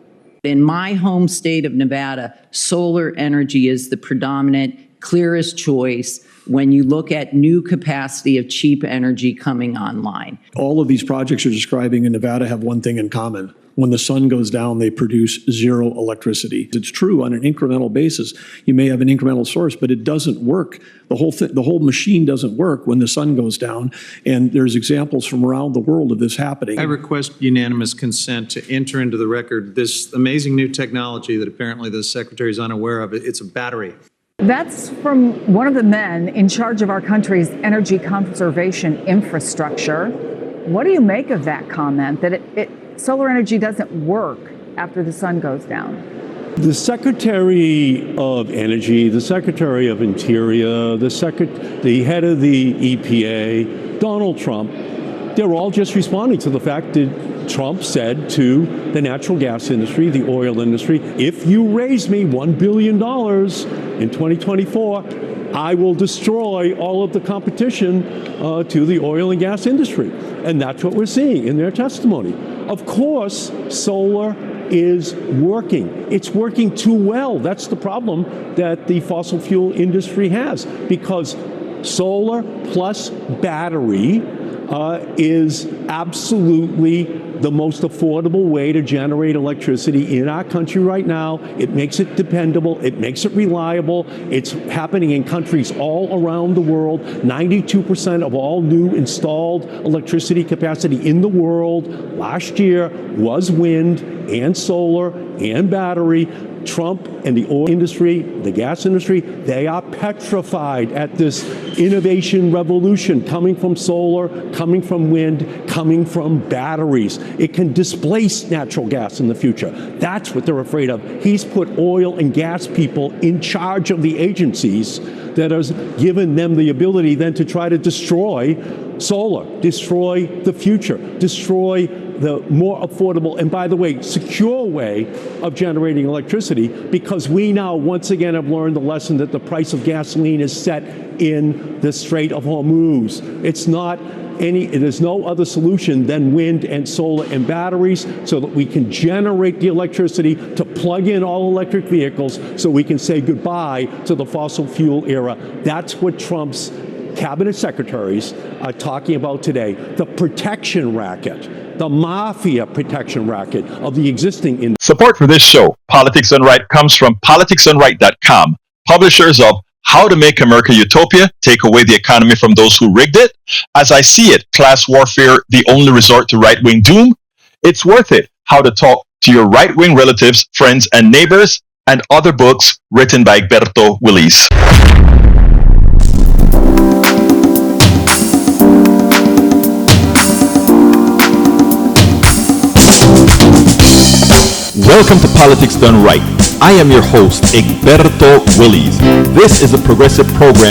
In my home state of Nevada, solar energy is the predominant, clearest choice when you look at new capacity of cheap energy coming online. All of these projects you're describing in Nevada have one thing in common. When the sun goes down, they produce zero electricity. It's true on an incremental basis. You may have an incremental source, but it doesn't work. The whole machine doesn't work when the sun goes down. And there's examples from around the world of this happening. I request unanimous consent to enter into the record this amazing new technology that apparently the Secretary is unaware of. It's a battery. That's from one of the men in charge of our country's energy conservation infrastructure. What do you make of that comment, that solar energy doesn't work after the sun goes down? The Secretary of Energy, the Secretary of Interior, the head of the EPA, Donald Trump, they're all just responding to the fact that Trump said to the natural gas industry, the oil industry, if you raise me $1 billion in 2024, I will destroy all of the competition to the oil and gas industry. And that's what we're seeing in their testimony. Of course, solar is working. It's working too well. That's the problem that the fossil fuel industry has, because solar plus battery is absolutely the most affordable way to generate electricity in our country right now. It makes it dependable. It makes it reliable. It's happening in countries all around the world. 92% of all new installed electricity capacity in the world last year was wind and solar and battery. Trump and the oil industry, the gas industry, they are petrified at this innovation revolution coming from solar, coming from wind, coming from batteries. It can displace natural gas in the future. That's what they're afraid of. He's put oil and gas people in charge of the agencies that has given them the ability then to try to destroy solar, destroy the future, destroy the more affordable and, by the way, secure way of generating electricity, because we now once again have learned the lesson that the price of gasoline is set in the Strait of Hormuz. There's no other solution than wind and solar and batteries, so that we can generate the electricity to plug in all electric vehicles so we can say goodbye to the fossil fuel era. That's what Trump's cabinet secretaries are talking about today. The protection racket, the mafia protection racket of the existing industry. Support for this show, Politics Done Right, comes from politicsdoneright.com, publishers of How to Make America Utopia, Take Away the Economy from Those Who Rigged It, As I See It, Class Warfare, The Only Resort to Right-Wing Doom, It's Worth It, How to Talk to Your Right-Wing Relatives, Friends, and Neighbors, and other books written by Egberto Willis. Welcome to Politics Done Right. I am your host, Egberto Willis. This is a progressive program